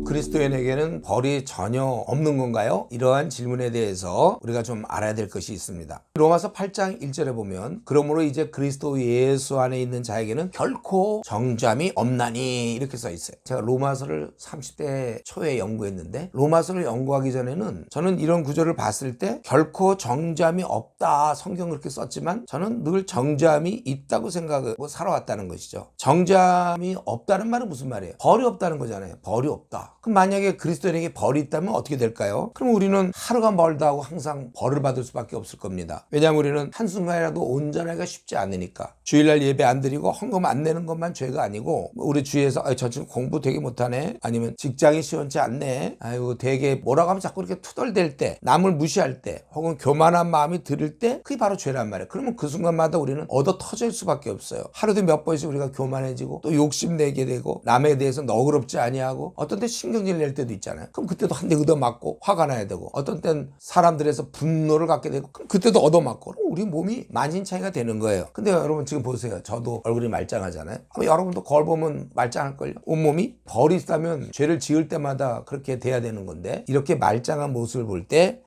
그리스도인에게는 벌이 전혀 없는 건가요? 이러한 질문에 대해서 우리가 좀 알아야 될 것이 있습니다. 로마서 8장 1절에 보면 그러므로 이제 그리스도 예수 안에 있는 자에게는 결코 정죄함이 없나니 이렇게 써 있어요. 제가 로마서를 30대 초에 연구했는데 로마서를 연구하기 전에는 저는 이런 구절을 봤을 때 결코 정죄함이 없다 성경 그렇게 썼지만 저는 늘 정죄함이 있다고 생각하고 살아왔다는 것이죠. 정죄함이 없다는 말은 무슨 말이에요? 벌이 없다는 거잖아요. 벌이 없다. 그럼 만약에 그리스도인에게 벌이 있다면 어떻게 될까요? 그럼 우리는 하루가 멀다 하고 항상 벌을 받을 수밖에 없을 겁니다. 왜냐하면 우리는 한순간이라도 온전하기가 쉽지 않으니까. 주일날 예배 안 드리고 헌금 안 내는 것만 죄가 아니고 우리 주위에서 저 친구 공부 되게 못하네, 아니면 직장이 시원치 않네, 아이고 되게 뭐라고 하면 자꾸 이렇게 투덜댈 때, 남을 무시할 때, 혹은 교만한 마음이 들을 때 그게 바로 죄란 말이에요. 그러면 그 순간마다 우리는 얻어 터질 수밖에 없어요. 하루도 몇 번씩 우리가 교만해지고 또 욕심내게 되고 남에 대해서 너그럽지 아니하고 어떤 때 신경질 낼 때도 있잖아요. 그럼 그때도 한 대 얻어맞고 화가 나야 되고 어떤 때는 사람들에서 분노를 갖게 되고 그럼 그때도 얻어맞고 우리 몸이 만신창이가 되는 거예요. 근데 여러분 지금 보세요. 저도 얼굴이 말짱하잖아요. 여러분도 거울 보면 말짱할걸요. 온몸이 벌이 있다면 죄를 지을 때마다 그렇게 돼야 되는 건데 이렇게 말짱한 모습을 볼 때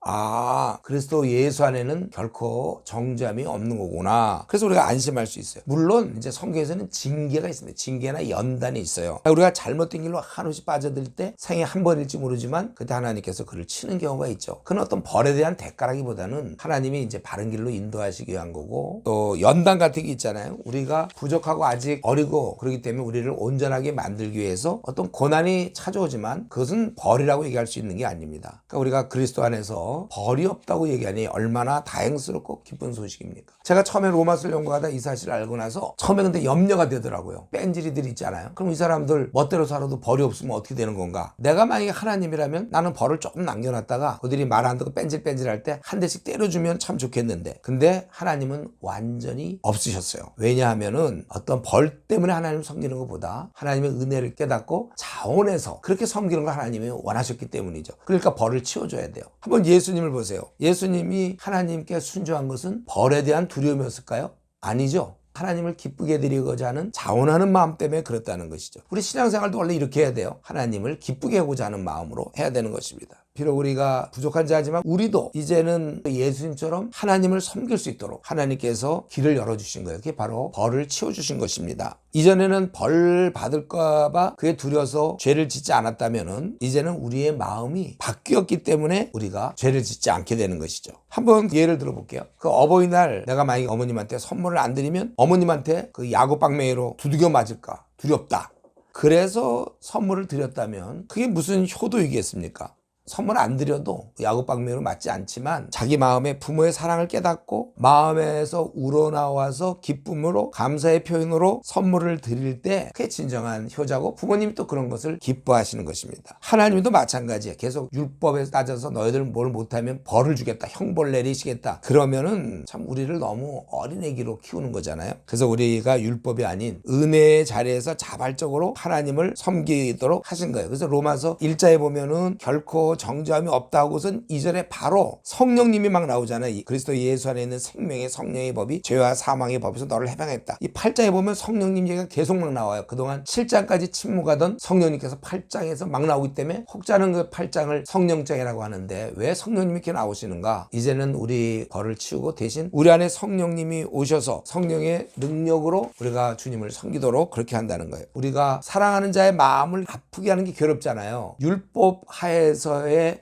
그리스도 예수 안에는 결코 정죄함이 없는 거구나. 그래서 우리가 안심할 수 있어요. 물론 이제 성경에서는 징계가 있습니다. 징계나 연단이 있어요. 우리가 잘못된 길로 한없이 빠져들 때 생애 한 번일지 모르지만 그때 하나님께서 그를 치는 경우가 있죠. 그건 어떤 벌에 대한 대가라기보다는 하나님이 이제 바른 길로 인도하시기 위한 거고, 또 연단 같은 게 있잖아요. 우리가 부족하고 아직 어리고 그렇기 때문에 우리를 온전하게 만들기 위해서 어떤 고난이 찾아오지만 그것은 벌이라고 얘기할 수 있는 게 아닙니다. 그러니까 우리가 그리스도 안에서 벌이 없다고 얘기하니 얼마나 다행스럽고 기쁜 소식입니까? 제가 처음에 로마서를 연구하다 이 사실을 알고 나서 처음에 근데 염려가 되더라고요. 뺀질이들 있잖아요. 그럼 이 사람들 멋대로 살아도 벌이 없으면 어떻게 되는 건가? 내가 만약에 하나님이라면 나는 벌을 조금 남겨놨다가 그들이 말 안 듣고 뺀질뺀질할 때 한 대씩 때려주면 참 좋겠는데, 근데 하나님은 완전히 없으셨어요. 왜냐하면은 어떤 벌 때문에 하나님을 섬기는 것보다 하나님의 은혜를 깨닫고 자원해서 그렇게 섬기는 걸 하나님이 원하셨기 때문이죠. 그러니까 벌을 치워줘야 돼요. 한번 예수님을 보세요. 예수님이 하나님께 순종한 것은 벌에 대한 두려움이었을까요? 아니죠. 하나님을 기쁘게 드리고자 하는 자원하는 마음 때문에 그렇다는 것이죠. 우리 신앙생활도 원래 이렇게 해야 돼요. 하나님을 기쁘게 하고자 하는 마음으로 해야 되는 것입니다. 비록 우리가 부족한 자지만 우리도 이제는 예수님처럼 하나님을 섬길 수 있도록 하나님께서 길을 열어주신 거예요. 그게 바로 벌을 치워주신 것입니다. 이전에는 벌 받을까 봐 그게 두려워서 죄를 짓지 않았다면은 이제는 우리의 마음이 바뀌었기 때문에 우리가 죄를 짓지 않게 되는 것이죠. 한번 예를 들어볼게요. 그 어버이날 내가 만약에 어머님한테 선물을 안 드리면 어머님한테 그 야구방망이로 두들겨 맞을까 두렵다. 그래서 선물을 드렸다면 그게 무슨 효도이겠습니까? 선물 안 드려도 야구방망이로 맞지 않지만 자기 마음에 부모의 사랑을 깨닫고 마음에서 우러나와서 기쁨으로 감사의 표현으로 선물을 드릴 때 그게 진정한 효자고 부모님이 또 그런 것을 기뻐하시는 것입니다. 하나님도 마찬가지예요. 계속 율법에 따져서 너희들 뭘 못하면 벌을 주겠다, 형벌 내리시겠다, 그러면은 참 우리를 너무 어린애기로 키우는 거잖아요. 그래서 우리가 율법이 아닌 은혜의 자리에서 자발적으로 하나님을 섬기도록 하신 거예요. 그래서 로마서 1장에 보면은 결코 정죄함이 없다고선 이전에 바로 성령님이 막 나오잖아요. 그리스도 예수 안에 있는 생명의 성령의 법이 죄와 사망의 법에서 너를 해방했다. 이 8장에 보면 성령님 얘기가 계속 막 나와요. 그동안 7장까지 침묵하던 성령님께서 8장에서 막 나오기 때문에 혹자는 그 8장을 성령장이라고 하는데 왜 성령님이 이렇게 나오시는가? 이제는 우리 벌을 치우고 대신 우리 안에 성령님이 오셔서 성령의 능력으로 우리가 주님을 섬기도록 그렇게 한다는 거예요. 우리가 사랑하는 자의 마음을 아프게 하는 게 괴롭잖아요. 율법 하에서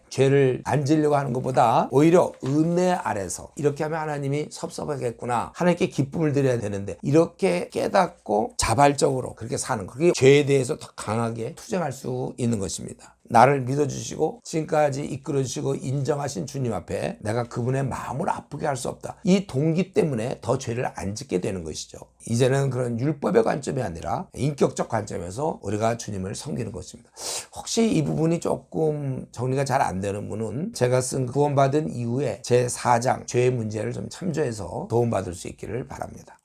죄를 안 지려고 하는 것보다 오히려 은혜 아래서 이렇게 하면 하나님이 섭섭하겠구나, 하나님께 기쁨을 드려야 되는데 이렇게 깨닫고 자발적으로 그렇게 사는 거, 그게 죄에 대해서 더 강하게 투쟁할 수 있는 것입니다. 나를 믿어주시고 지금까지 이끌어주시고 인정하신 주님 앞에 내가 그분의 마음을 아프게 할 수 없다, 이 동기 때문에 더 죄를 안 짓게 되는 것이죠. 이제는 그런 율법의 관점이 아니라 인격적 관점에서 우리가 주님을 섬기는 것입니다. 혹시 이 부분이 조금 정리가 잘 안 되는 분은 제가 쓴 구원받은 이후에 제 4장 죄의 문제를 좀 참조해서 도움받을 수 있기를 바랍니다.